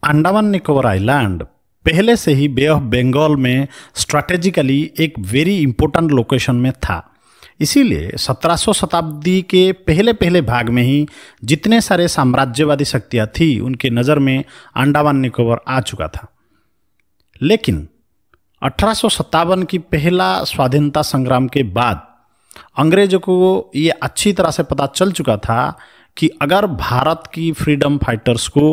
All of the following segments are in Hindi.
अंडमान निकोबार आइलैंड पहले से ही बे ऑफ बंगाल में स्ट्रैटेजिकली एक वेरी इंपॉर्टेंट लोकेशन में था। इसीलिए 1700 शताब्दी के पहले पहले भाग में ही जितने सारे साम्राज्यवादी शक्तियां थी उनके नज़र में अंडमान निकोबार आ चुका था। लेकिन 1857 की पहला स्वाधीनता संग्राम के बाद अंग्रेजों को ये अच्छी तरह से पता चल चुका था कि अगर भारत की फ्रीडम फाइटर्स को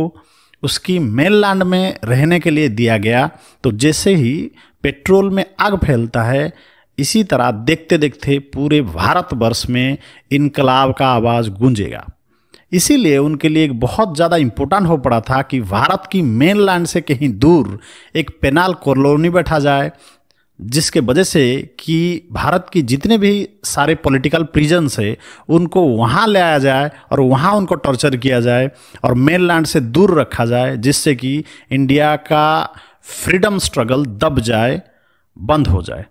उसकी मेनलैंड में रहने के लिए दिया गया तो जैसे ही पेट्रोल में आग फैलता है, इसी तरह देखते देखते पूरे भारतवर्ष में इनकलाब का आवाज़ गूंजेगा। इसीलिए उनके लिए एक बहुत ज़्यादा इम्पोर्टेंट हो पड़ा था कि भारत की मेनलैंड से कहीं दूर एक पेनाल कॉलोनी बैठा जाए, जिसके वजह से कि भारत की जितने भी सारे पॉलिटिकल प्रिजन्स है उनको वहाँ ले आया जाए और वहाँ उनको टॉर्चर किया जाए और मेनलैंड से दूर रखा जाए, जिससे कि इंडिया का फ्रीडम स्ट्रगल दब जाए, बंद हो जाए।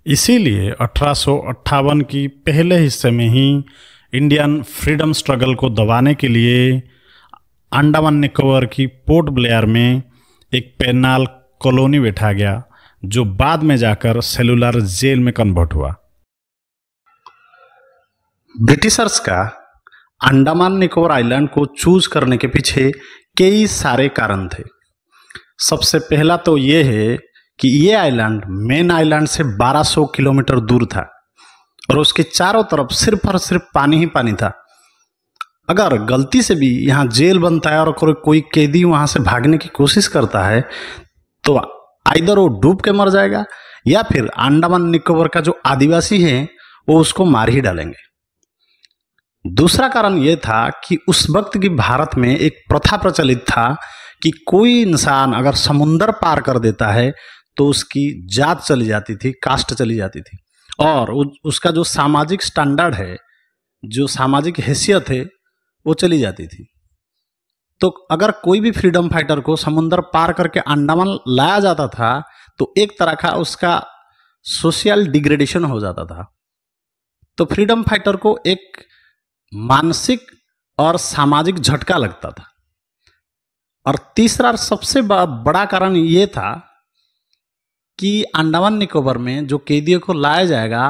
इसीलिए 1858 की पहले हिस्से में ही इंडियन फ्रीडम स्ट्रगल को दबाने के लिए अंडमान निकोबार की पोर्ट ब्लेयर में एक पेनाल कॉलोनी बैठा गया, जो बाद में जाकर सेलुलर जेल में कन्वर्ट हुआ। ब्रिटिशर्स का अंडमान निकोबार आइलैंड को चूज करने के पीछे कई सारे कारण थे। सबसे पहला तो ये है कि ये आइलैंड मेन आइलैंड से 1200 किलोमीटर दूर था और उसके चारों तरफ सिर्फ और सिर्फ पानी ही पानी था। अगर गलती से भी यहाँ जेल बनता है और कोई कैदी वहाँ से भागने की कोशिश करता है तो आइदर वो डूब के मर जाएगा या फिर अंडमान निकोबार का जो आदिवासी हैं वो उसको मार ही डालेंगे। दूसरा कारण ये था कि उस वक्त की भारत में एक प्रथा प्रचलित था कि कोई इंसान अगर समुंदर पार कर देता है तो उसकी जात चली जाती थी, कास्ट चली जाती थी और उसका जो सामाजिक स्टैंडर्ड है, जो सामाजिक हैसियत है, वो चली जाती थी। तो अगर कोई भी फ्रीडम फाइटर को समुंदर पार करके अंडमान लाया जाता था तो एक तरह का उसका सोशल डिग्रेडेशन हो जाता था। तो फ्रीडम फाइटर को एक मानसिक और सामाजिक झटका लगता था। और तीसरा सबसे बड़ा कारण ये था कि अंडमान निकोबार में जो कैदियों को लाया जाएगा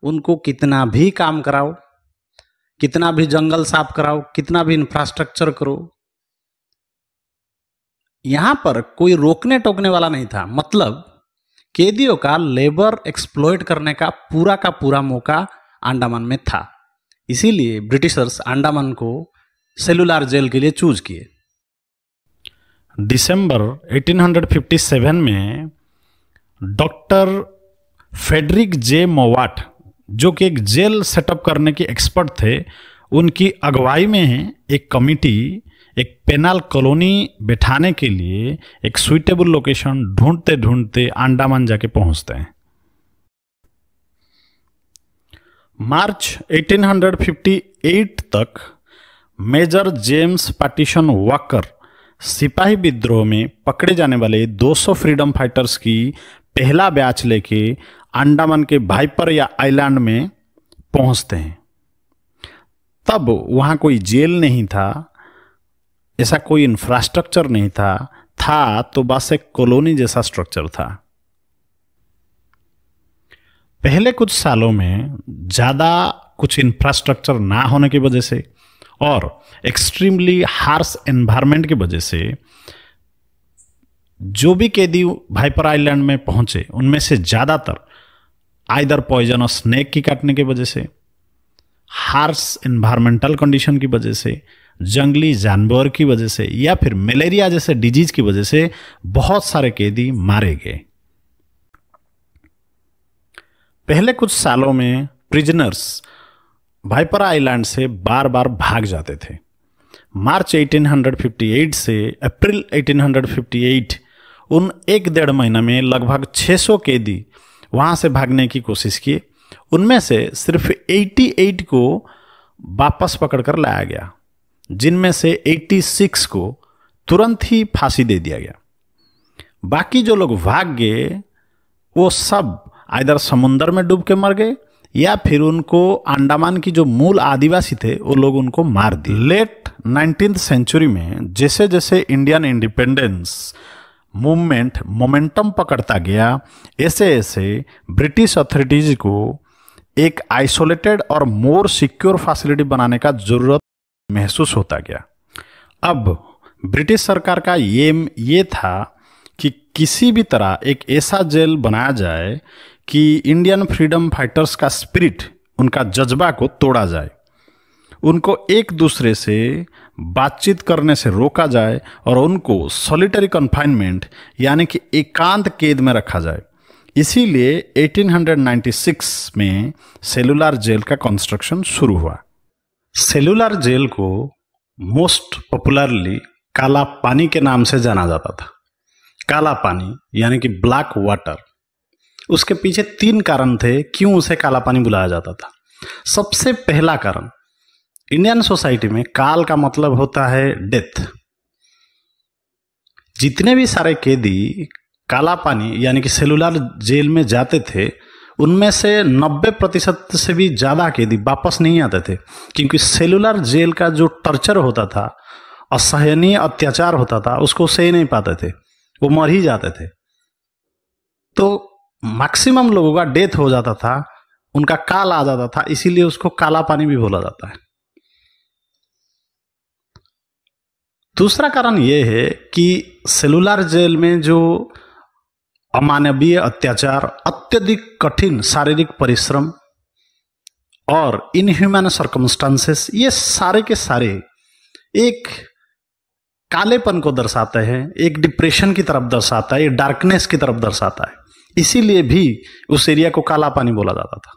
उनको कितना भी काम कराओ, कितना भी जंगल साफ कराओ, कितना भी इंफ्रास्ट्रक्चर करो, यहां पर कोई रोकने टोकने वाला नहीं था। मतलब कैदियों का लेबर एक्सप्लॉइट करने का पूरा मौका अंडमान में था। इसीलिए ब्रिटिशर्स अंडमान को सेलुलर जेल के लिए चूज किए। दिसंबर 1857 में डॉक्टर फेडरिक जे मोवाट, जो कि एक जेल सेटअप करने के एक्सपर्ट थे, उनकी अगुवाई में एक कमिटी एक पेनाल कॉलोनी बैठाने के लिए एक सुइटेबल लोकेशन ढूंढते ढूंढते अंडमान जाके पहुंचते हैं। मार्च 1858 तक मेजर जेम्स पैटिसन वॉकर सिपाही विद्रोह में पकड़े जाने वाले 200 फ्रीडम फाइटर्स की पहला बैच लेके अंडमान के वाइपर या आइलैंड में पहुंचते हैं। तब वहां कोई जेल नहीं था, ऐसा कोई इंफ्रास्ट्रक्चर नहीं था तो बस एक कॉलोनी जैसा स्ट्रक्चर था। पहले कुछ सालों में ज़्यादा कुछ इंफ्रास्ट्रक्चर ना होने की वजह से और एक्सट्रीमली हार्श एनवायरनमेंट की वजह से जो भी कैदी वाइपर आइलैंड में पहुंचे उनमें से ज़्यादातर आइदर पॉइजन और स्नेक की काटने की वजह से, हार्श एनवायरमेंटल कंडीशन की वजह से, जंगली जानवर की वजह से या फिर मलेरिया जैसे डिजीज की वजह से बहुत सारे कैदी मारे गए। पहले कुछ सालों में प्रिजनर्स वाइपर आइलैंड से बार बार भाग जाते थे। मार्च 1858 से अप्रैल 1858 उन 1-1.5 महीना में लगभग 600 कैदी वहां से भागने की कोशिश की। उनमें से सिर्फ 88 को वापस पकड़कर लाया गया, जिनमें से 86 को तुरंत ही फांसी दे दिया गया। बाकी जो लोग भाग गए वो सब आइदर समुंदर में डूब के मर गए या फिर उनको अंडमान की जो मूल आदिवासी थे वो लोग उनको मार दिए। लेट 19th सेंचुरी में जैसे जैसे इंडियन इंडिपेंडेंस मूवमेंट मोमेंटम पकड़ता गया, ऐसे ऐसे ब्रिटिश अथॉरिटीज को एक आइसोलेटेड और मोर सिक्योर फैसिलिटी बनाने का जरूरत महसूस होता गया। अब ब्रिटिश सरकार का ये था कि किसी भी तरह एक ऐसा जेल बनाया जाए कि इंडियन फ्रीडम फाइटर्स का स्पिरिट, उनका जज्बा को तोड़ा जाए, उनको एक दूसरे से बातचीत करने से रोका जाए और उनको सॉलिटरी कन्फाइनमेंट यानी कि एकांत कैद में रखा जाए। इसीलिए 1896 में सेलुलर जेल का कंस्ट्रक्शन शुरू हुआ। सेलुलर जेल को मोस्ट पॉपुलरली काला पानी के नाम से जाना जाता था। काला पानी यानी कि ब्लैक वाटर। उसके पीछे 3 कारण थे क्यों उसे काला पानी बुलाया जाता था। सबसे पहला कारण, इंडियन सोसाइटी में काल का मतलब होता है डेथ। जितने भी सारे कैदी काला पानी यानी कि सेलुलर जेल में जाते थे, उनमें से 90% से भी ज़्यादा कैदी वापस नहीं आते थे, क्योंकि सेलुलर जेल का जो टर्चर होता था, असहनीय अत्याचार होता था, उसको सह नहीं पाते थे, वो मर ही जाते थे। तो मैक्सिमम लोगों का डेथ हो जाता था, उनका काल आ जाता था, इसीलिए उसको काला पानी भी बोला जाता है। दूसरा कारण यह है कि सेलुलर जेल में जो अमानवीय अत्याचार, अत्यधिक कठिन शारीरिक परिश्रम और इनह्यूमन सर्कमस्टांसेस, ये सारे के सारे एक कालेपन को दर्शाते हैं, एक डिप्रेशन की तरफ दर्शाता है, एक डार्कनेस की तरफ दर्शाता है। इसीलिए भी उस एरिया को काला पानी बोला जाता था।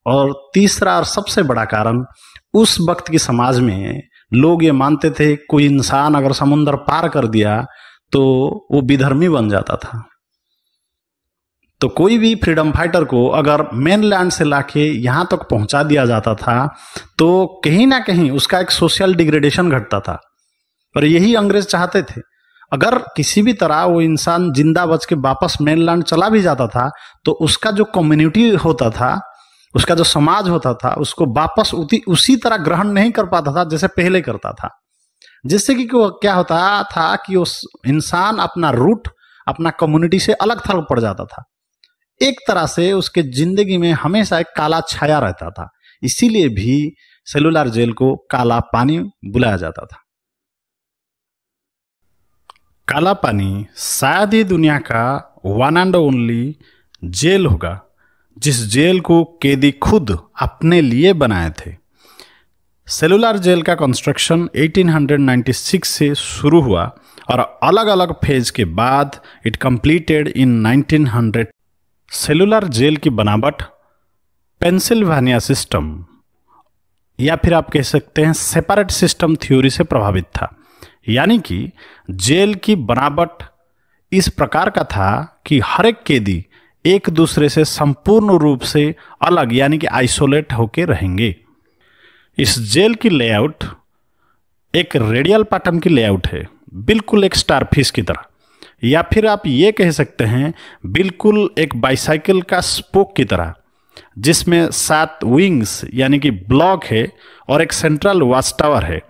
और तीसरा और सबसे बड़ा कारण, उस वक्त की समाज में लोग ये मानते थे कोई इंसान अगर समुद्र पार कर दिया तो वो विधर्मी बन जाता था। तो कोई भी फ्रीडम फाइटर को अगर मेनलैंड से लाके यहां तक पहुंचा दिया जाता था तो कहीं ना कहीं उसका एक सोशल डिग्रेडेशन घटता था। पर यही अंग्रेज चाहते थे। अगर किसी भी तरह वो इंसान जिंदा बच के वापस मेनलैंड चला भी जाता था तो उसका जो कम्युनिटी होता था, उसका जो समाज होता था, उसको वापस उसी तरह ग्रहण नहीं कर पाता था जैसे पहले करता था। जिससे कि क्या होता था कि उस इंसान अपना रूट, अपना कम्युनिटी से अलग थलग पड़ जाता था। एक तरह से उसके जिंदगी में हमेशा एक काला छाया रहता था। इसीलिए भी सेलुलर जेल को काला पानी बुलाया जाता था। काला पानी शायद ही दुनिया का वन एंड ओनली जेल होगा जिस जेल को कैदी खुद अपने लिए बनाए थे। सेलुलर जेल का कंस्ट्रक्शन 1896 से शुरू हुआ और अलग अलग फेज के बाद it completed in 1900। Cellular Jail की बनावट पेंसिल्वानिया सिस्टम या फिर आप कह सकते हैं सेपरेट सिस्टम थ्योरी से प्रभावित था। यानी कि जेल की बनावट इस प्रकार का था कि हर एक कैदी एक दूसरे से संपूर्ण रूप से अलग यानी कि आइसोलेट होकर रहेंगे। इस जेल की लेआउट एक रेडियल पैटर्न की लेआउट है, बिल्कुल एक स्टारफिश की तरह, या फिर आप ये कह सकते हैं बिल्कुल एक बाइसाइकिल का स्पोक की तरह, जिसमें 7 विंग्स यानी कि ब्लॉक है और एक सेंट्रल वॉच टावर है।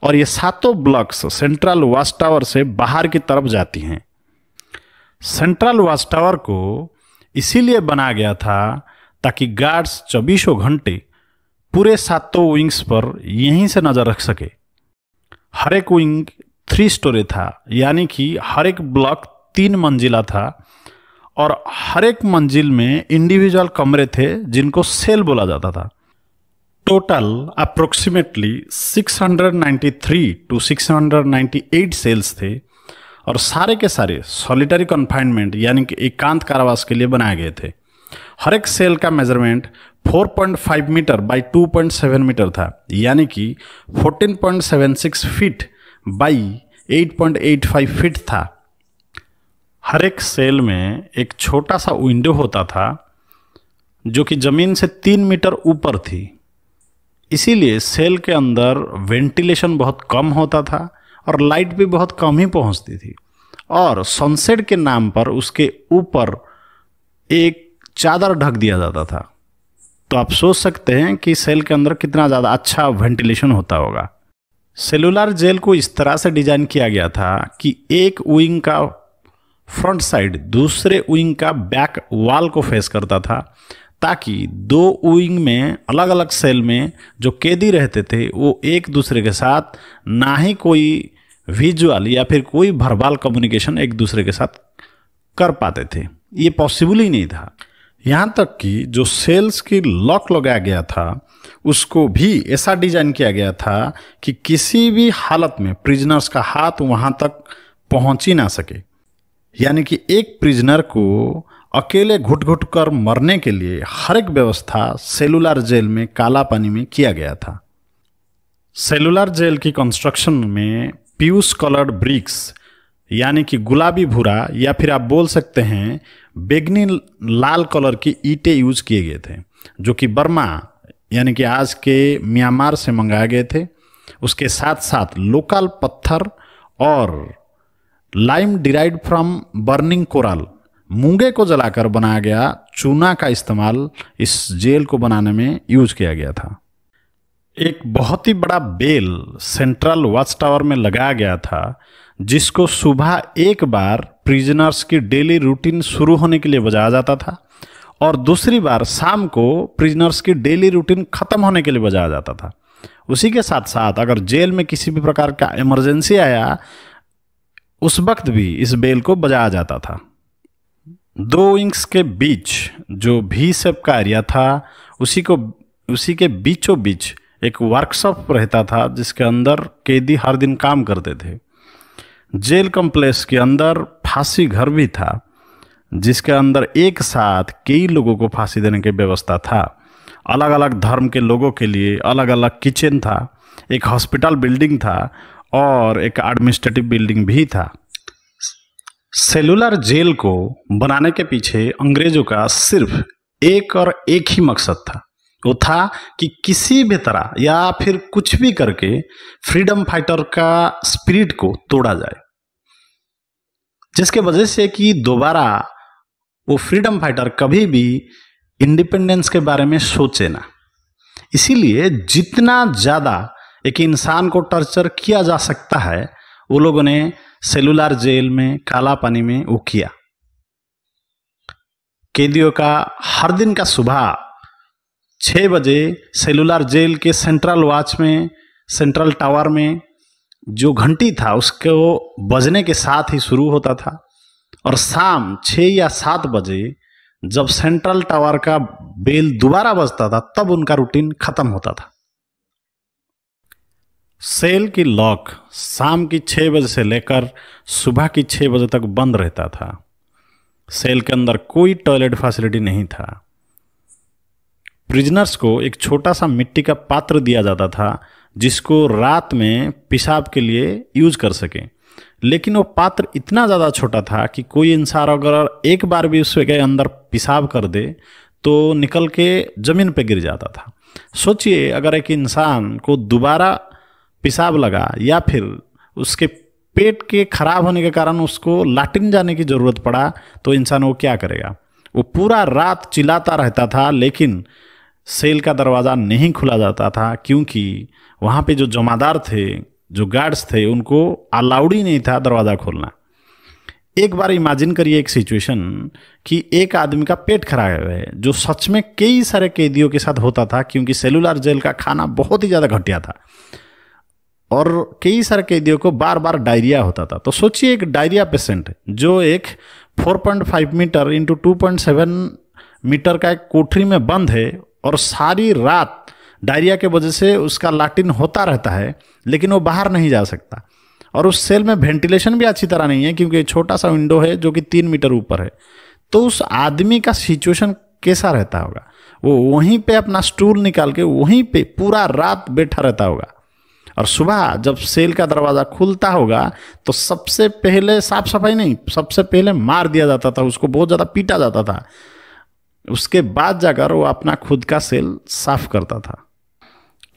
और ये 7 ब्लॉक्स सेंट्रल वॉच टावर से बाहर की तरफ जाती हैं। सेंट्रल वॉच टावर को इसीलिए बनाया गया था ताकि गार्ड्स 24 घंटे पूरे 7 विंग्स पर यहीं से नजर रख सके। हर एक विंग 3 स्टोरी था, यानी कि हर एक ब्लॉक 3 मंजिला था और हर एक मंजिल में इंडिविजुअल कमरे थे जिनको सेल बोला जाता था। टोटल अप्रोक्सीमेटली 693 टू 698 सेल्स थे और सारे के सारे सॉलिटरी कन्फाइनमेंट यानी कि एकांत कारावास के लिए बनाए गए थे। हर एक सेल का मेजरमेंट 4.5 मीटर बाई 2.7 मीटर था, यानी कि 14.76 फीट बाई 8.85 फीट था। हर एक सेल में एक छोटा सा विंडो होता था जो कि जमीन से 3 मीटर ऊपर थी। इसीलिए सेल के अंदर वेंटिलेशन बहुत कम होता था और लाइट भी बहुत कम ही पहुंचती थी। और सनसेट के नाम पर उसके ऊपर एक चादर ढक दिया जाता था तो आप सोच सकते हैं कि सेल के अंदर कितना ज़्यादा अच्छा वेंटिलेशन होता होगा। सेलुलर जेल को इस तरह से डिजाइन किया गया था कि एक विंग का फ्रंट साइड दूसरे विंग का बैक वॉल को फेस करता था, ताकि दो विंग में अलग अलग सेल में जो कैदी रहते थे वो एक दूसरे के साथ ना ही कोई विजुअल या फिर कोई वर्बल कम्युनिकेशन एक दूसरे के साथ कर पाते थे। ये पॉसिबल ही नहीं था। यहाँ तक कि जो सेल्स की लॉक लगाया गया था उसको भी ऐसा डिजाइन किया गया था कि किसी भी हालत में प्रिजनर्स का हाथ वहाँ तक पहुँच ही ना सके। यानी कि एक प्रिजनर को अकेले घुट घुट कर मरने के लिए हर एक व्यवस्था सेलुलर जेल में काला पानी में किया गया था। सेलुलर जेल की कंस्ट्रक्शन में पीयूष कलर्ड ब्रिक्स यानी कि गुलाबी भूरा या फिर आप बोल सकते हैं बैगनी लाल कलर की ईंटें यूज किए गए थे, जो कि बर्मा यानी कि आज के म्यांमार से मंगाए गए थे। उसके साथ साथ लोकल पत्थर और lime derived from burning coral मूंगे को जलाकर बनाया गया चूना का इस्तेमाल इस जेल को बनाने में यूज किया गया था। एक बहुत ही बड़ा बेल सेंट्रल वॉच टावर में लगाया गया था, जिसको सुबह एक बार प्रिजनर्स की डेली रूटीन शुरू होने के लिए बजाया जाता था और दूसरी बार शाम को प्रिजनर्स की डेली रूटीन खत्म होने के लिए बजाया जाता था। उसी के साथ साथ अगर जेल में किसी भी प्रकार का इमरजेंसी आया उस वक्त भी इस बेल को बजाया जाता था। दो विंग्स के बीच जो भी शेप का एरिया था उसी के बीचों बीच एक वर्कशॉप रहता था, जिसके अंदर कैदी हर दिन काम करते थे। जेल कॉम्प्लेक्स के अंदर फांसी घर भी था, जिसके अंदर एक साथ कई लोगों को फांसी देने की व्यवस्था था। अलग अलग धर्म के लोगों के लिए अलग अलग किचन था, एक हॉस्पिटल बिल्डिंग था और एक एडमिनिस्ट्रेटिव बिल्डिंग भी था। सेलुलर जेल को बनाने के पीछे अंग्रेजों का सिर्फ एक और एक ही मकसद था, वो था कि किसी भी तरह या फिर कुछ भी करके फ्रीडम फाइटर का स्पिरिट को तोड़ा जाए, जिसके वजह से कि दोबारा वो फ्रीडम फाइटर कभी भी इंडिपेंडेंस के बारे में सोचे ना। इसीलिए जितना ज़्यादा एक इंसान को टॉर्चर किया जा सकता है वो लोगों ने सेलुलर जेल में काला पानी में वो किया। कैदियों का हर दिन का सुबह 6 बजे सेलुलर जेल के सेंट्रल वॉच में सेंट्रल टावर में जो घंटी था उसको बजने के साथ ही शुरू होता था और शाम 6 या 7 बजे जब सेंट्रल टावर का बेल दोबारा बजता था तब उनका रूटीन खत्म होता था। सेल की लॉक शाम की 6 बजे से लेकर सुबह की 6 बजे तक बंद रहता था। सेल के अंदर कोई टॉयलेट फैसिलिटी नहीं था। प्रिजनर्स को एक छोटा सा मिट्टी का पात्र दिया जाता था जिसको रात में पेशाब के लिए यूज कर सके, लेकिन वो पात्र इतना ज़्यादा छोटा था कि कोई इंसान अगर एक बार भी उसके अंदर पेशाब कर दे तो निकल के ज़मीन पे गिर जाता था। सोचिए अगर एक इंसान को दोबारा पेशाब लगा या फिर उसके पेट के खराब होने के कारण उसको लैट्रिन जाने की ज़रूरत पड़ा तो इंसान वो क्या करेगा। वो पूरा रात चिल्लाता रहता था, लेकिन सेल का दरवाज़ा नहीं खुला जाता था क्योंकि वहाँ पे जो जमादार थे, जो गार्ड्स थे, उनको अलाउड ही नहीं था दरवाज़ा खोलना। एक बार इमेजिन करिए एक सिचुएशन कि एक आदमी का पेट खराब है, जो सच में कई सारे कैदियों के साथ होता था क्योंकि सेलुलर जेल का खाना बहुत ही ज़्यादा घटिया था और कई सारे कैदियों को बार बार डायरिया होता था। तो सोचिए एक डायरिया पेशेंट जो एक 4.5 मीटर इंटू 2.7 मीटर का एक कोठरी में बंद है और सारी रात डायरिया के वजह से उसका लैट्रिन होता रहता है, लेकिन वो बाहर नहीं जा सकता और उस सेल में वेंटिलेशन भी अच्छी तरह नहीं है क्योंकि छोटा सा विंडो है जो कि 3 मीटर ऊपर है। तो उस आदमी का सिचुएशन कैसा रहता होगा। वो वहीं पे अपना स्टूल निकाल के वहीं पे पूरा रात बैठा रहता होगा और सुबह जब सेल का दरवाज़ा खुलता होगा तो सबसे पहले साफ सफाई नहीं, सबसे पहले मार दिया जाता था, उसको बहुत ज़्यादा पीटा जाता था। उसके बाद जाकर वो अपना खुद का सेल साफ करता था।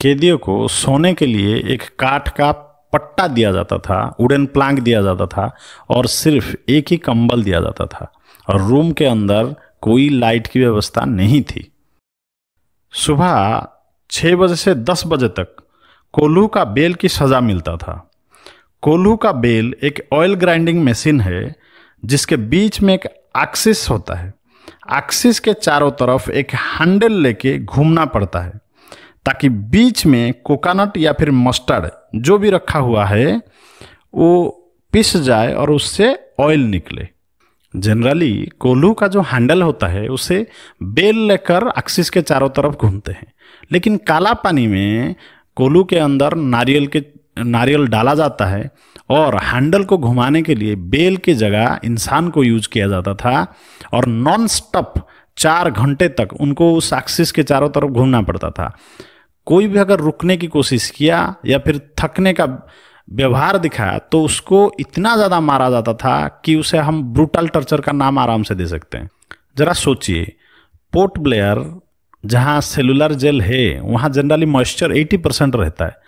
कैदियों को सोने के लिए एक काठ का पट्टा दिया जाता था, वुडन प्लैंक दिया जाता था और सिर्फ एक ही कंबल दिया जाता था और रूम के अंदर कोई लाइट की व्यवस्था नहीं थी। सुबह 6 बजे से 10 बजे तक कोल्हू का बेल की सजा मिलता था। कोल्हू का बेल एक ऑयल ग्राइंडिंग मशीन है जिसके बीच में एक एक्सिस होता है। एक्सिस के चारों तरफ एक हैंडल लेके घूमना पड़ता है ताकि बीच में कोकोनट या फिर मस्टर्ड जो भी रखा हुआ है वो पिस जाए और उससे ऑयल निकले। जनरली कोल्हू का जो हैंडल होता है उसे बेल लेकर एक्सिस के चारों तरफ घूमते हैं, लेकिन काला पानी में कोल्हू के अंदर नारियल डाला जाता है और हैंडल को घुमाने के लिए बेल की जगह इंसान को यूज किया जाता था और नॉन स्टॉप 4 घंटे तक उनको उस एक्सिस के चारों तरफ घूमना पड़ता था। कोई भी अगर रुकने की कोशिश किया या फिर थकने का व्यवहार दिखाया तो उसको इतना ज़्यादा मारा जाता था कि उसे हम ब्रूटल टॉर्चर का नाम आराम से दे सकते हैं। जरा सोचिए, पोर्ट ब्लेयर जहाँ सेलुलर जेल है वहाँ जनरली मॉइस्चर 80% रहता है।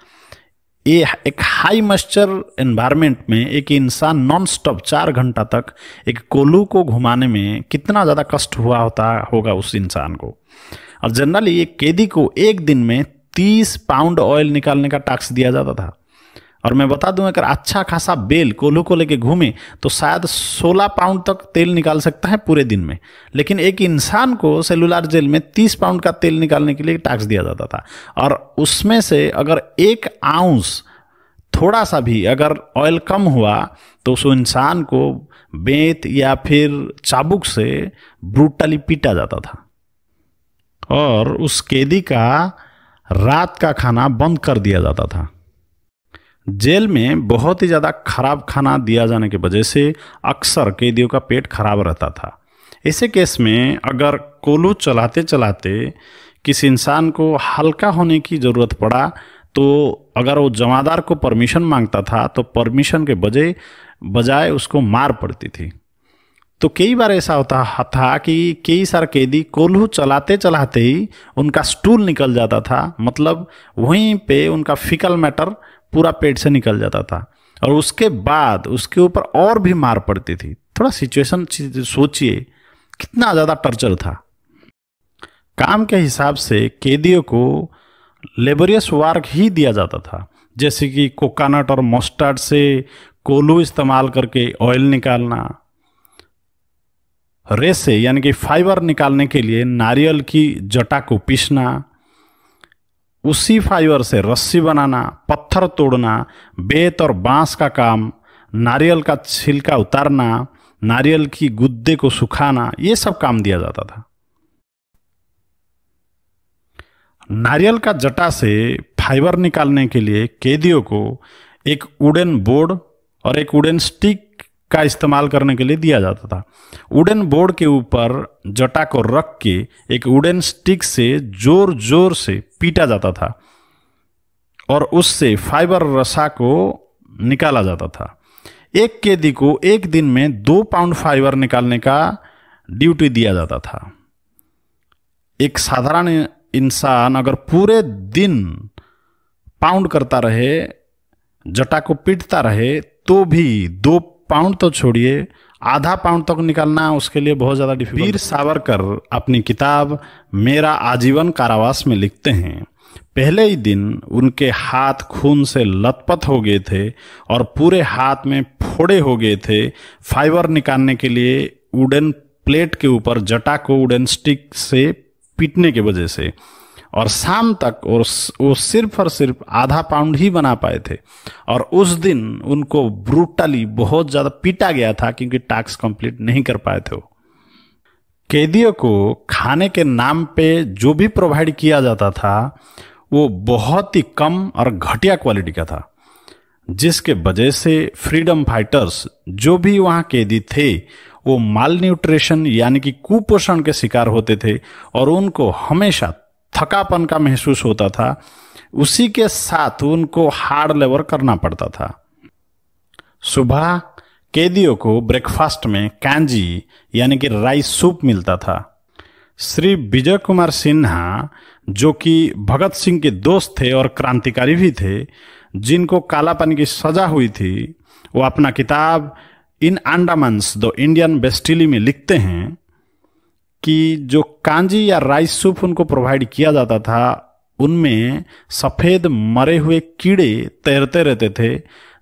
ये एक हाई मॉइस्चर एनवायरनमेंट में एक इंसान नॉन स्टॉप 4 घंटा तक एक कोल्हू को घुमाने में कितना ज़्यादा कष्ट होगा उस इंसान को। और जनरली एक कैदी को एक दिन में 30 पाउंड ऑयल निकालने का टास्क दिया जाता था। और मैं बता दूं, अगर अच्छा खासा बेल कोल्हू को लेके घूमे तो शायद 16 पाउंड तक तेल निकाल सकता है पूरे दिन में, लेकिन एक इंसान को सेलुलर जेल में 30 पाउंड का तेल निकालने के लिए टास्क दिया जाता था। और उसमें से अगर 1 आउंस थोड़ा सा भी अगर ऑयल कम हुआ तो उस इंसान को बेंत या फिर चाबुक से ब्रूटली पीटा जाता था और उस कैदी का रात का खाना बंद कर दिया जाता था। जेल में बहुत ही ज़्यादा खराब खाना दिया जाने की वजह से अक्सर कैदियों का पेट खराब रहता था। ऐसे केस में अगर कोल्हू चलाते चलाते किसी इंसान को हल्का होने की ज़रूरत पड़ा तो अगर वो जमादार को परमिशन मांगता था तो परमिशन के बजाय उसको मार पड़ती थी। तो कई बार ऐसा होता था कि कई सारे कैदी कोल्हू चलाते चलाते ही उनका स्टूल निकल जाता था, मतलब वहीं पे उनका फीकल मैटर पूरा पेट से निकल जाता था और उसके बाद उसके ऊपर और भी मार पड़ती थी। थोड़ा सिचुएशन सोचिए, कितना ज़्यादा टॉर्चर था। काम के हिसाब से कैदियों को लेबोरियस वर्क ही दिया जाता था, जैसे कि कोकोनट और मस्टर्ड से कोल्हू इस्तेमाल करके ऑयल निकालना, रेसे यानी कि फाइबर निकालने के लिए नारियल की जटा को पीसना, उसी फाइबर से रस्सी बनाना, पत्थर तोड़ना, बेत और बांस का काम, नारियल का छिलका उतारना, नारियल की गुद्दे को सुखाना, ये सब काम दिया जाता था। नारियल का जटा से फाइबर निकालने के लिए कैदियों को एक वुडन बोर्ड और एक वुडन स्टिक का इस्तेमाल करने के लिए दिया जाता था। वुडन बोर्ड के ऊपर जटा को रख के एक वुडन स्टिक से जोर जोर से पीटा जाता था और उससे फाइबर रसा को निकाला जाता था। एक कैदी को एक दिन में 2 पाउंड फाइबर निकालने का ड्यूटी दिया जाता था। एक साधारण इंसान अगर पूरे दिन पाउंड करता रहे, जटा को पीटता रहे, तो भी 2 पाउंड तो छोड़िए, आधा पाउंड तक निकालना उसके लिए बहुत ज़्यादा डिफिकल्ट। वीर सावरकर अपनी किताब मेरा आजीवन कारावास में लिखते हैं, पहले ही दिन उनके हाथ खून से लथपथ हो गए थे और पूरे हाथ में फोड़े हो गए थे फाइबर निकालने के लिए वुडन प्लेट के ऊपर जटा को वुडन स्टिक से पीटने की वजह से, और शाम तक और वो सिर्फ और सिर्फ आधा पाउंड ही बना पाए थे। और उस दिन उनको ब्रूटली बहुत ज़्यादा पीटा गया था क्योंकि टास्क कंप्लीट नहीं कर पाए थे। कैदियों को खाने के नाम पे जो भी प्रोवाइड किया जाता था वो बहुत ही कम और घटिया क्वालिटी का था, जिसके वजह से फ्रीडम फाइटर्स जो भी वहाँ कैदी थे वो माल न्यूट्रिशन यानी कि कुपोषण के शिकार होते थे और उनको हमेशा थकापन का महसूस होता था। उसी के साथ उनको हार्ड लेबर करना पड़ता था। सुबह कैदियों को ब्रेकफास्ट में कांजी यानी कि राइस सूप मिलता था। श्री विजय कुमार सिन्हा, जो कि भगत सिंह के दोस्त थे और क्रांतिकारी भी थे, जिनको कालापन की सजा हुई थी, वो अपना किताब इन अंडमान्स द इंडियन बेस्टिली में लिखते हैं कि जो कांजी या राइस सूप उनको प्रोवाइड किया जाता था उनमें सफेद मरे हुए कीड़े तैरते रहते थे,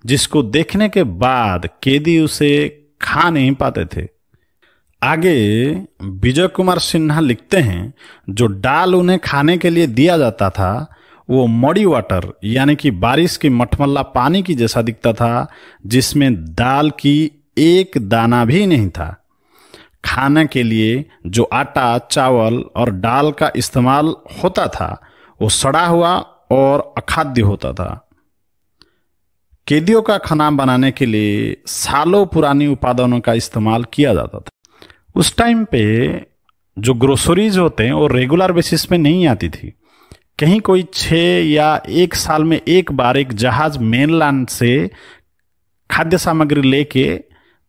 जिसको देखने के बाद कैदी उसे खा नहीं पाते थे। आगे विजय कुमार सिन्हा लिखते हैं, जो डाल उन्हें खाने के लिए दिया जाता था वो मडी वाटर यानी कि बारिश की मटमल्ला पानी की जैसा दिखता था, जिसमें दाल की एक दाना भी नहीं था। खाने के लिए जो आटा, चावल और दाल का इस्तेमाल होता था वो सड़ा हुआ और अखाद्य होता था। कैदियों का खाना बनाने के लिए सालों पुरानी उत्पादनों का इस्तेमाल किया जाता था। उस टाइम पे जो ग्रोसरीज होते हैं वो रेगुलर बेसिस पे नहीं आती थी। कहीं कोई 6 या 1 साल में एक बार एक जहाज मेनलैंड से खाद्य सामग्री लेके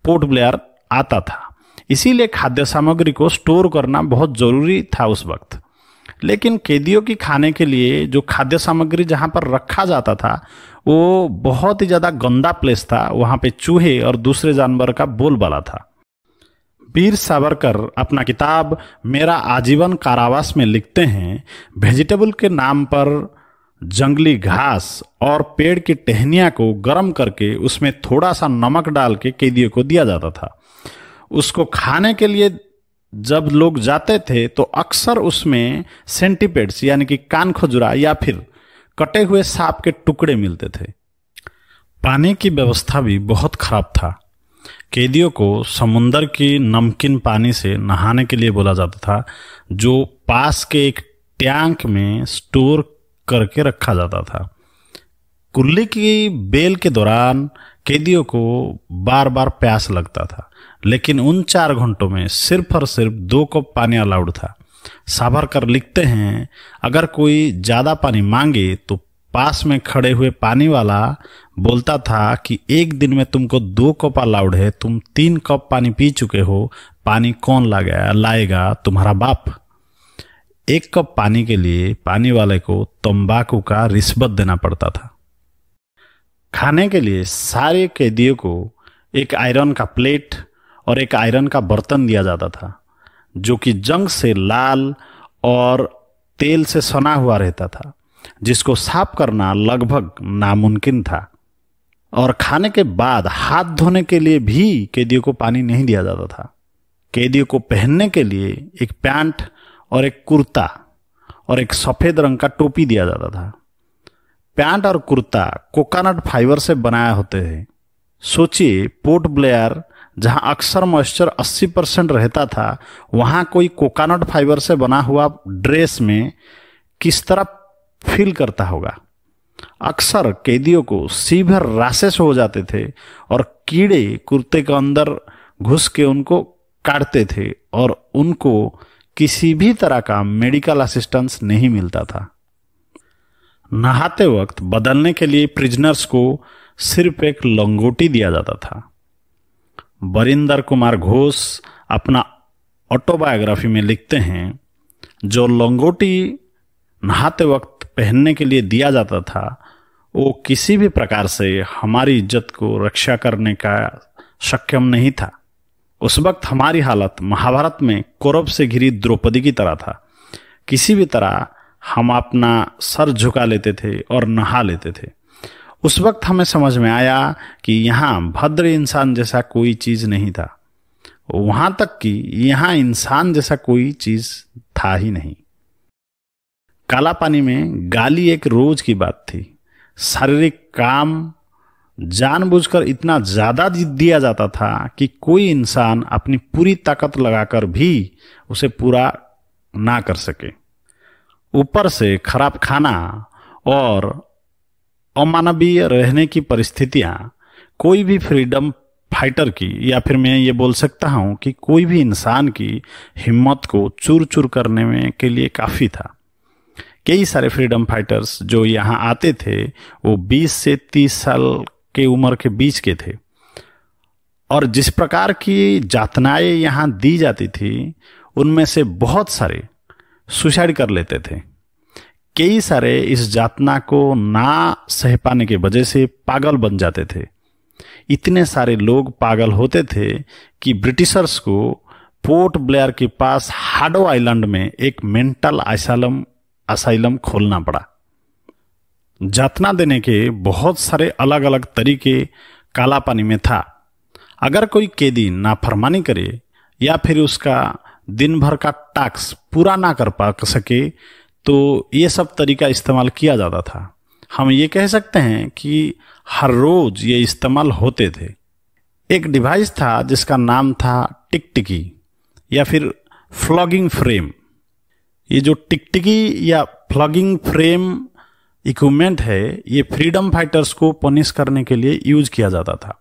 पोर्ट ब्लेयर आता था, इसीलिए खाद्य सामग्री को स्टोर करना बहुत जरूरी था उस वक्त। लेकिन कैदियों की खाने के लिए जो खाद्य सामग्री जहां पर रखा जाता था वो बहुत ही ज्यादा गंदा प्लेस था। वहां पे चूहे और दूसरे जानवर का बोलबाला था। वीर सावरकर अपना किताब मेरा आजीवन कारावास में लिखते हैं, वेजिटेबल के नाम पर जंगली घास और पेड़ की टहनियां को गर्म करके उसमें थोड़ा सा नमक डाल के कैदियों को दिया जाता था। उसको खाने के लिए जब लोग जाते थे तो अक्सर उसमें सेंटीपेड्स यानी कि कान खजुरा या फिर कटे हुए सांप के टुकड़े मिलते थे। पानी की व्यवस्था भी बहुत खराब था। कैदियों को समुंदर की नमकीन पानी से नहाने के लिए बोला जाता था, जो पास के एक टैंक में स्टोर करके रखा जाता था। कुल्ली की बेल के दौरान कैदियों को बार बार प्यास लगता था, लेकिन उन 4 घंटों में सिर्फ और सिर्फ 2 कप पानी अलाउड था। सावरकर लिखते हैं, अगर कोई ज्यादा पानी मांगे तो पास में खड़े हुए पानी वाला बोलता था कि एक दिन में तुमको 2 कप अलाउड है, तुम 3 कप पानी पी चुके हो, पानी कौन लाएगा? तुम्हारा बाप। 1 कप पानी के लिए पानी वाले को तंबाकू का रिश्वत देना पड़ता था। खाने के लिए सारे कैदियों को एक आयरन का प्लेट और एक आयरन का बर्तन दिया जाता था, जो कि जंग से लाल और तेल से सना हुआ रहता था, जिसको साफ करना लगभग नामुमकिन था। और खाने के बाद हाथ धोने के लिए भी कैदियों को पानी नहीं दिया जाता था। कैदियों को पहनने के लिए एक पैंट और एक कुर्ता और एक सफेद रंग का टोपी दिया जाता था। पैंट और कुर्ता कोकोनट फाइबर से बनाए होते हैं। सोचिए, पोर्ट ब्लेयर जहां अक्सर मॉइस्चर 80% रहता था, वहां कोई कोकोनट फाइबर से बना हुआ ड्रेस में किस तरह फील करता होगा। अक्सर कैदियों को सीवियर रैशेस हो जाते थे और कीड़े कुर्ते के अंदर घुस के उनको काटते थे और उनको किसी भी तरह का मेडिकल असिस्टेंस नहीं मिलता था। नहाते वक्त बदलने के लिए प्रिजनर्स को सिर्फ एक लंगोटी दिया जाता था। बरिंदर कुमार घोष अपना ऑटोबायोग्राफी में लिखते हैं, जो लंगोटी नहाते वक्त पहनने के लिए दिया जाता था वो किसी भी प्रकार से हमारी इज्जत को रक्षा करने का सक्षम नहीं था। उस वक्त हमारी हालत महाभारत में कौरव से घिरी द्रौपदी की तरह था। किसी भी तरह हम अपना सर झुका लेते थे और नहा लेते थे। उस वक्त हमें समझ में आया कि यहाँ भद्र इंसान जैसा कोई चीज नहीं था, वहां तक कि यहाँ इंसान जैसा कोई चीज था ही नहीं। काला पानी में गाली एक रोज की बात थी। शारीरिक काम जानबूझकर इतना ज्यादा दिया जाता था कि कोई इंसान अपनी पूरी ताकत लगाकर भी उसे पूरा ना कर सके। ऊपर से खराब खाना और अमानवीय रहने की परिस्थितियां कोई भी फ्रीडम फाइटर की, या फिर मैं ये बोल सकता हूं कि कोई भी इंसान की हिम्मत को चूर चूर करने में के लिए काफी था। कई सारे फ्रीडम फाइटर्स जो यहाँ आते थे वो 20 से 30 साल के उम्र के बीच के थे, और जिस प्रकार की यातनाएं यहाँ दी जाती थी उनमें से बहुत सारे सुसाइड कर लेते थे। कई सारे इस यातना को ना सह पाने की वजह से पागल बन जाते थे। इतने सारे लोग पागल होते थे कि ब्रिटिशर्स को पोर्ट ब्लेयर के पास हाडो आइलैंड में एक मेंटल असाइलम खोलना पड़ा। जातना देने के बहुत सारे अलग अलग तरीके काला पानी में था। अगर कोई कैदी नाफरमानी करे या फिर उसका दिन भर का टास्क पूरा ना कर पा सके तो ये सब तरीका इस्तेमाल किया जाता था। हम ये कह सकते हैं कि हर रोज ये इस्तेमाल होते थे। एक डिवाइस था जिसका नाम था टिकटिकी या फिर फ्लॉगिंग फ्रेम। ये जो टिकटिकी या फ्लॉगिंग फ्रेम इक्विपमेंट है, ये फ्रीडम फाइटर्स को पनिश करने के लिए यूज किया जाता था।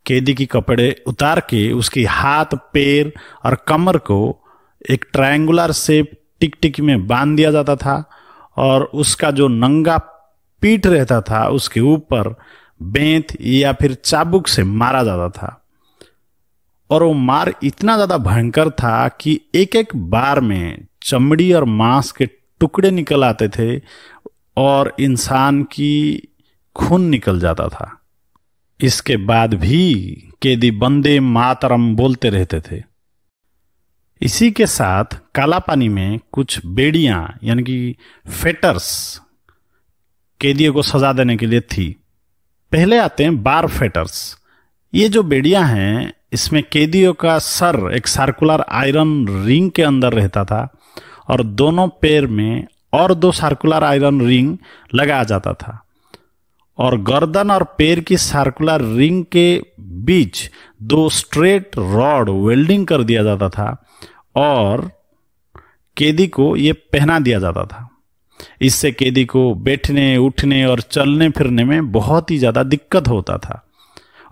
कैदी की कपड़े उतार के उसके हाथ, पैर और कमर को एक ट्रायंगुलर शेप टिकटिकी में बांध दिया जाता था और उसका जो नंगा पीठ रहता था उसके ऊपर बेंत या फिर चाबुक से मारा जाता था। और वो मार इतना ज्यादा भयंकर था कि एक एक बार में चमड़ी और मांस के टुकड़े निकल आते थे और इंसान की खून निकल जाता था। इसके बाद भी कैदी वंदे मातरम बोलते रहते थे। इसी के साथ काला पानी में कुछ बेड़ियां यानी कि फेटर्स कैदियों को सजा देने के लिए थी। पहले आते हैं बार फेटर्स। ये जो बेड़ियां हैं, इसमें कैदियों का सर एक सर्कुलर आयरन रिंग के अंदर रहता था और दोनों पैर में और 2 सर्कुलर आयरन रिंग लगाया जाता था और गर्दन और पैर की सर्कुलर रिंग के बीच 2 स्ट्रेट रॉड वेल्डिंग कर दिया जाता था और कैदी को ये पहना दिया जाता था। इससे कैदी को बैठने, उठने और चलने फिरने में बहुत ही ज्यादा दिक्कत होता था।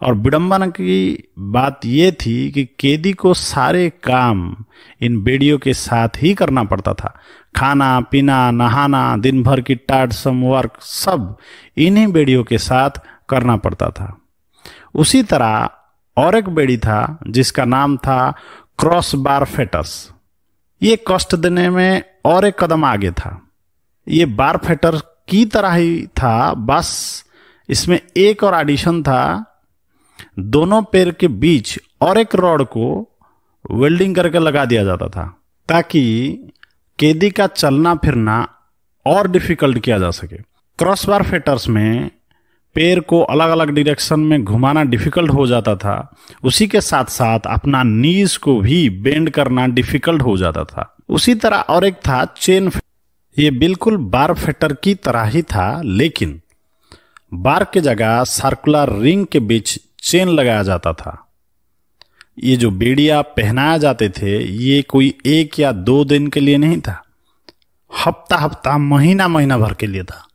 और विडंबना की बात यह थी कि कैदी को सारे काम इन बेड़ियों के साथ ही करना पड़ता था। खाना पीना, नहाना, दिन भर की टास्क वर्क सब इन्हीं बेड़ियों के साथ करना पड़ता था। उसी तरह और एक बेड़ी था जिसका नाम था क्रॉस बार फेटर्स। ये कष्ट देने में और एक कदम आगे था। ये बार फेटर की तरह ही था, बस इसमें एक और एडिशन था। दोनों पैर के बीच और एक रॉड को वेल्डिंग करके लगा दिया जाता था ताकि कैदी का चलना फिरना और डिफिकल्ट किया जा सके। क्रॉस बार फेटर्स में पैर को अलग अलग डायरेक्शन में घुमाना डिफिकल्ट हो जाता था। उसी के साथ साथ अपना नीज को भी बेंड करना डिफिकल्ट हो जाता था। उसी तरह और एक था चेन। ये बिल्कुल बार फेटर की तरह ही था, लेकिन बार के जगह सर्कुलर रिंग के बीच चेन लगाया जाता था। ये जो बेड़िया पहनाए जाते थे, ये कोई 1 या 2 दिन के लिए नहीं था, हफ्ता महीना भर के लिए था।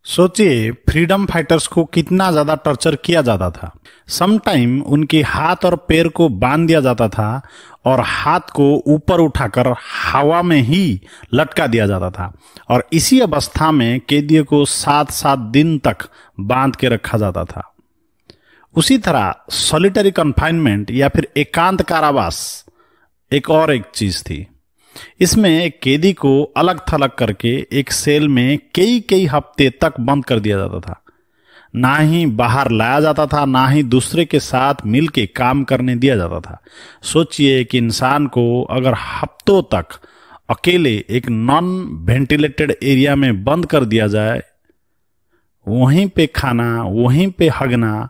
सोचिए फ्रीडम फाइटर्स को कितना ज्यादा टॉर्चर किया जाता था। समटाइम उनके हाथ और पैर को बांध दिया जाता था और हाथ को ऊपर उठाकर हवा में ही लटका दिया जाता था और इसी अवस्था में कैदियों को 7-7 दिन तक बांध के रखा जाता था। उसी तरह सॉलिटरी कन्फाइनमेंट या फिर एकांत कारावास एक चीज थी। इसमें एक कैदी को अलग थलग करके एक सेल में कई हफ्ते तक बंद कर दिया जाता था। ना ही बाहर लाया जाता था, ना ही दूसरे के साथ मिलके काम करने दिया जाता था। सोचिए कि इंसान को अगर हफ्तों तक अकेले एक नॉन वेंटिलेटेड एरिया में बंद कर दिया जाए, वहीं पे खाना, वहीं पे हगना,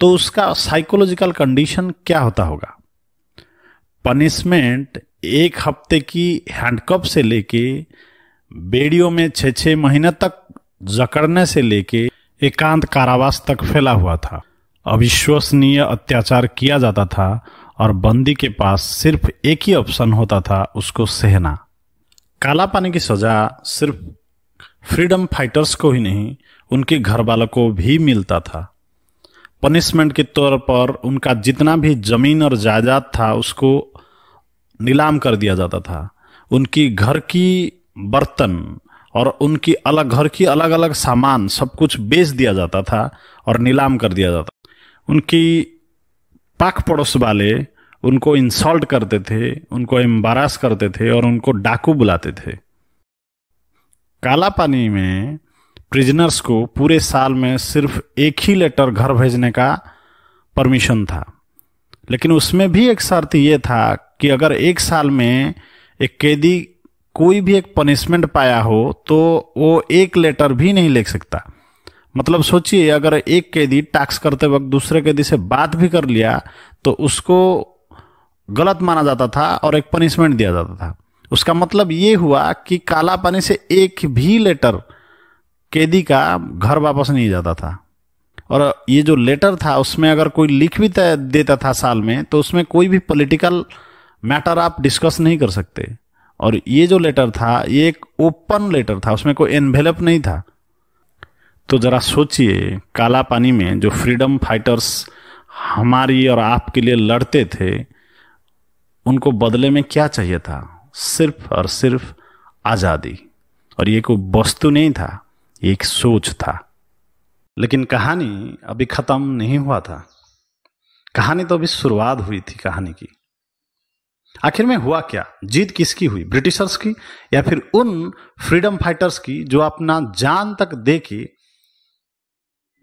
तो उसका साइकोलॉजिकल कंडीशन क्या होता होगा। पनिशमेंट 1 हफ्ते की हैंडकप से लेके बेड़ियों में 6-6 महीने तक जकड़ने से लेके एकांत कारावास तक फैला हुआ था। अविश्वसनीय अत्याचार किया जाता था और बंदी के पास सिर्फ एक ही ऑप्शन होता था, उसको सहना। काला पानी की सजा सिर्फ फ्रीडम फाइटर्स को ही नहीं, उनके घर वालों को भी मिलता था। पनिशमेंट के तौर पर उनका जितना भी जमीन और जायदाद था उसको नीलाम कर दिया जाता था। उनकी घर की बर्तन और उनकी घर की अलग अलग सामान सब कुछ बेच दिया जाता था और नीलाम कर दिया जाता। उनकी पाक पड़ोस वाले उनको इंसल्ट करते थे, उनको एम्बारास करते थे और उनको डाकू बुलाते थे। काला पानी में प्रिजनर्स को पूरे साल में सिर्फ एक ही लेटर घर भेजने का परमिशन था। लेकिन उसमें भी एक शर्त ये था कि अगर 1 साल में एक कैदी कोई भी एक पनिशमेंट पाया हो तो वो एक लेटर भी नहीं लिख सकता। मतलब सोचिए, अगर एक कैदी टैक्स करते वक्त दूसरे कैदी से बात भी कर लिया तो उसको गलत माना जाता था और एक पनिशमेंट दिया जाता था। उसका मतलब ये हुआ कि काला पानी से एक भी लेटर कैदी का घर वापस नहीं जाता था। और ये जो लेटर था उसमें अगर कोई लिख भी देता था साल में, तो उसमें कोई भी पॉलिटिकल मैटर आप डिस्कस नहीं कर सकते। और ये जो लेटर था ये एक ओपन लेटर था, उसमें कोई एनवेलप नहीं था। तो जरा सोचिए, काला पानी में जो फ्रीडम फाइटर्स हमारी और आपके लिए लड़ते थे, उनको बदले में क्या चाहिए था? सिर्फ और सिर्फ आजादी। और ये कोई वस्तु नहीं था, ये एक सोच था। लेकिन कहानी अभी खत्म नहीं हुआ था। कहानी तो अभी शुरुआत हुई थी कहानी की। आखिर में हुआ क्या? जीत किसकी हुई? ब्रिटिशर्स की या फिर उन फ्रीडम फाइटर्स की जो अपना जान तक दे के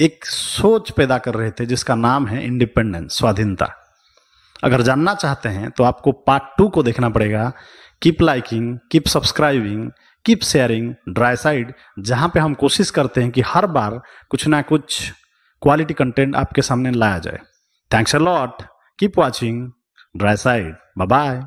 एक सोच पैदा कर रहे थे जिसका नाम है इंडिपेंडेंस, स्वाधीनता। अगर जानना चाहते हैं तो आपको पार्ट 2 को देखना पड़ेगा। Keep liking, keep subscribing, keep sharing dry side, जहां पे हम कोशिश करते हैं कि हर बार कुछ ना कुछ क्वालिटी कंटेंट आपके सामने लाया जाए। Thanks a lot, keep watching dry side, bye bye.